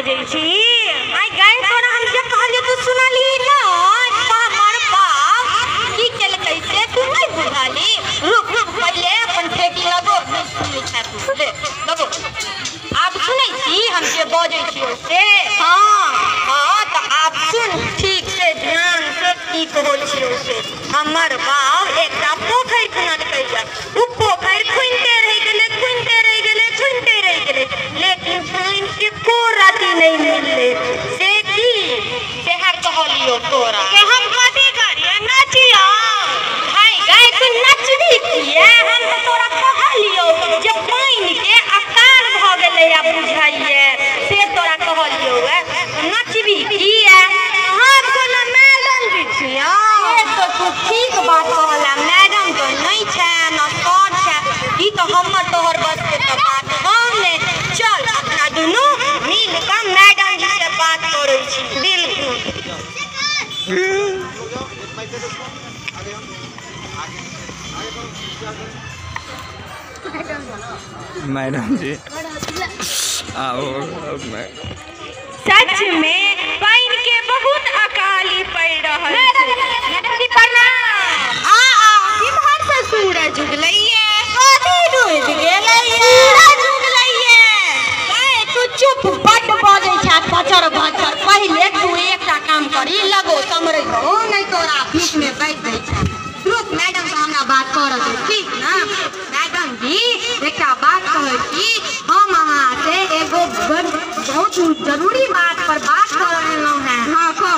बजे छी आई गाय तोरा हम जे कहलियो तू सुनली ना हमर बाप की केल कैसे तू नहीं बुझाली रुक पहले अपन ठेकी लगो सुन छै तू ले लगो आप सुनै छी हम जे बजे छी से हां तो आप सुन ठीक से ध्यान से की कहै छी से हमर बाप एकटा पोखर खुनल कैया उ पोखर खुनते रह गेले लेकिन पानी के को राती नहीं मिलले से की सेहा कहलियो तोरा के हम कथी करिए नाचिया भाई गाय तू नचबी किए हम तो तोरा कहलियो जे पानी के अकाल भ गेले या बुझाइए से तोरा कहलियो नचबी किए हम कोनो मैडम जी छिया ये तो तू ठीक बात कहला मैडम तो नहीं छै ना सर छै ई तो हमर तोहर बस के तो बात हम ने चल अपना दुनू मिल के मैडम जी से बात करै छी बिल्कुल मैडम जी आओ सच में पानी के बहुत अकाली पड़ रहल छै मैडम जी प्रणाम किमहर से सूरज उगलैये कथी डूब गेलैये सूरज उगलैये ए तू चुप बड बजै छै पचर भचर पहले तू एकटा काम करी लगो समरै हो नहीं तोरा बीच में बैठ गई छै रुक मैडम से हमरा बात करत ठीक ना मैडम जी एकटा बात कहै छी हम अहाँ से एगो बहुत जरूरी बात पर बात कर एलौ हैं हां को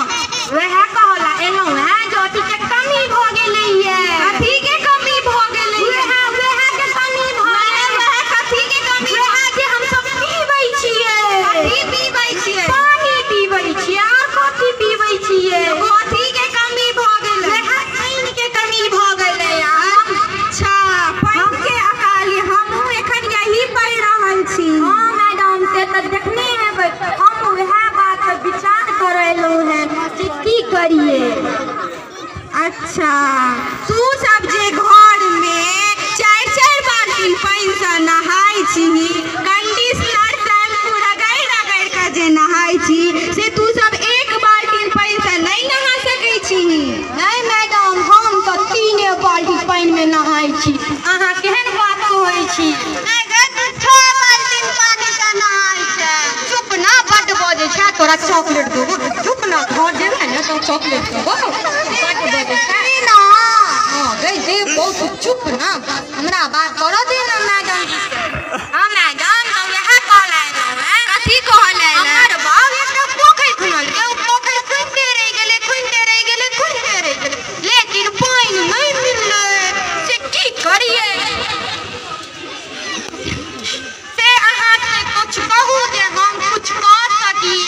वह कहला एलौ हैं जो अथी के कमी भ गेलैये कथी के कमी भ गेलैये वह के कमी भ गेलै वह कथी के कमी वह जे हम सब पीबै छियै कथी पीबै छियै पानी पीबै छियै और कथी पीबै छियै कथी के कमी भ गेलै वह पानी के कमी भ गेलै अच्छा पानी के अकाली हमहु एखन यही पढ़ रहल छी हां मैडम से त देखने हेबै हम वह बात पर विचार करैलौ हैं कि की करिए अच्छा तू सब जे घर में चार बाल्टी पानी से नहाई छी कंडीशनर शैम्पू रगड़ के जे नहाई छी से तू सब एक बाल्टी पानी से नहीं नहा सकै छी नहीं मैडम हम तो 3 बाल्टी पानी में नहाई छी अहाँ केहन बात कहै छी चुप ना बड बजे छै तोरा चॉकलेट देबो चुप ना घर जेबे ना तो चॉकलेट देबो बड बजे छै ना हां गई दे बहुत चुप ना हमरा बात करो दे ना मैडम जी से हां मैडम तो यह कहला है कथी कहला है हमर बाप एकटा पोखर खुनल के पोखर खुनते रह गेले लेकिन पानी नहीं मिलले से की करिए कुछ कहू जे हम कुछ कर सकी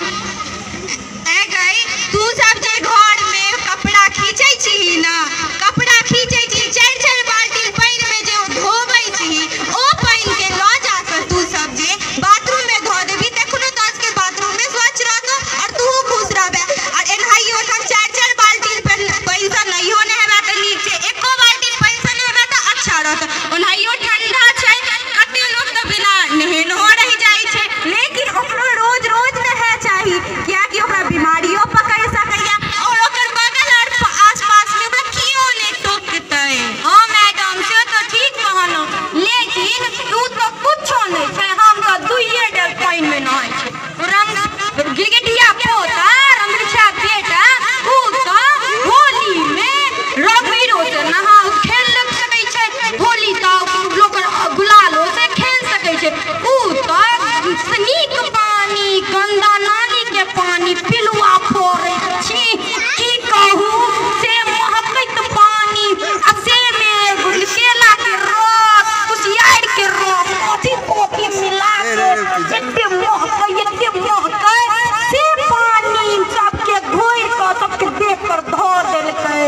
ए गई तू सब जे घर में कपड़ा खींचै छी ना कपड़ा खींचै छी 4 बाल्टी पानी में जे धोबै छी ओ पानी के ल जा के तू सब जे बाथरूम में धो देबी देखनो 10 के बाथरूम में स्वच्छ रहतो और तू खुश रहबे और एनाहियो हम 4 बाल्टी पैसा नहीं होने हेबा त नीक छै एको बाल्टी पैसा नहीं हेबा त अच्छा रहतो ओनाहियो ठंडा छै कते लोग त बिना नहेनो रह जाय छै लेकिन ओकरो रोज नहे चाहिए क्या कि ओकरा बीमारियों पकड़ सकैया और ओकर बगल और आसपास में ओकरा कियो ने टोकतै हां मैडम से तो ठीक कहलो लेकिन तू तो कुछो नहीं छै हम तो 2 डेढ़ पानी में नहाय छै रंग गिगटिया पोता रंगछा बेटा ऊ तो होली में रबीरो से नहा खेल सकै छै होली तो लोग गुलालो से खेल सकै छै ऊ तो नीक पानी गंदा नाली के पानी पिलुआ फोड़े छी की कहू से महकैत पानी आ से में केला के रस कुसियार के रस कथी मिला के एते महकै से पानी सबके घोर के सबके देख कर धर देलकै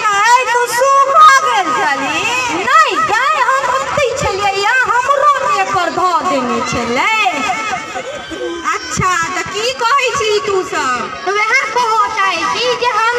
गाय तू सूखा गेल छली नहीं गाय हम ओतै छलियै हमरो देह पर धर देने छलै अच्छा त की कहै छी तू सब वह कहो चाहे छी जे हम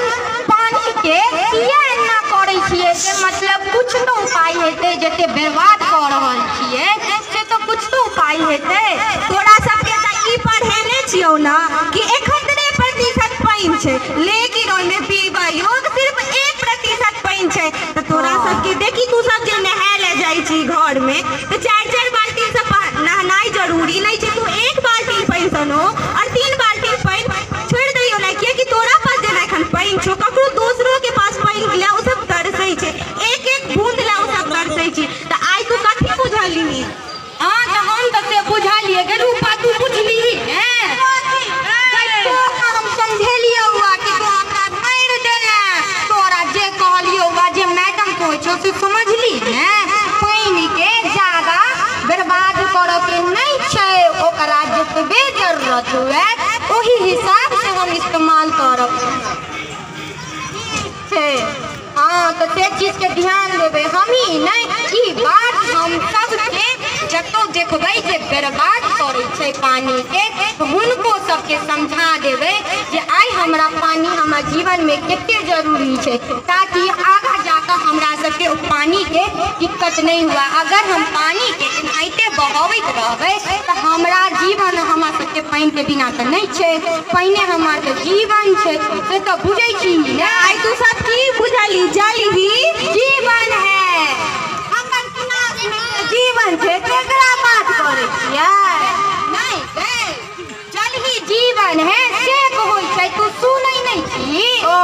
पानी के किया ना करै छियै जे मतलब कुछ तो उपाय हेतै जते बर्बाद कर रहल छियै से तो कुछ तो उपाय हेतै तोरा सबके त ई पढ़ेने छियो कहलियो ना कि 71% पानी छै, लेकिन ओहिमे पीबै योग्य सिर्फ 1% पानी छै। तो तोरा सबके देखी, तू सब जे नहाय ले जाइ छी घर में तो 4-4 बाल्टी से नहानाइ जरूरी नहीं छै। तू 1 बाल्टी पानी सनो और 3 बाल्टी पानी छोड़ दियो ना, किया कि तोरा पास जेना एखन पानी छो, ककरो दूसरो के पास पानी ला उ सब तरसै छै, एक बूंद ला उ सब तरसै छै। तो आई तू कथी बुझली? हाँ तो हम तो से बुझलिए गे रूपा, तू बुझली हैं? हम समझेलियो हुआ कि तू हमरा मार देला, तोरा जे कहलियो हुआ जे मैडम कहै छौ से समझली हैं? पानी के ज्यादा बर्बाद करे के नहीं छै, ओकरा जतबे जरूरत हुए ओही हिसाब से हम इस्तेमाल करब छै। हाँ तो से चीज के ध्यान देवे हम ही नहीं, ई बात हम सबके जतो देखबै जे बर्बाद करे छै पानी के, तो हुनको सबके समझा देवे जे आई हमरा पानी हमरा जीवन में कितने जरूरी छै, ताकि आगा जाकर हमरा सबके पानी के दिक्कत नहीं हुआ। अगर हम पानी के एनाहिते बहावैत रहबै तो हमरा जीवन हमरा सबके पानी के बिना तो नहीं छै, पानी हमार के जीवन छै, से तो बुझै छी ना। आई तू सब की बुझली? जल ही जीवन है, जीवन छै, केकरा बात करे छियै? नहीं जल ही जीवन है से कहै छै, तू सुनै नहीं छी? ओ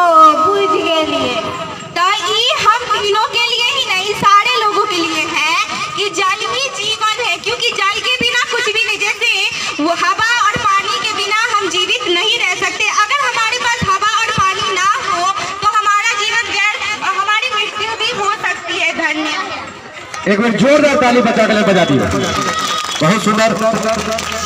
बुझ गेलिए। तो ई हम तीनों के लिए ही नहीं, सारे लोगों के लिए है कि जल ही जीवन है, क्योंकि जल के बिना कुछ भी नहीं। जैसे वो हवा और पानी के बिना हम जीवित नहीं रह सकते, अगर हमारे पास हवा और पानी ना हो तो हमारा जीवन व्यर्थ और हमारी मृत्यु भी हो सकती है। धन्यवाद। एक बार जोरदार ताली बजा के बजाती है, बहुत सुंदर।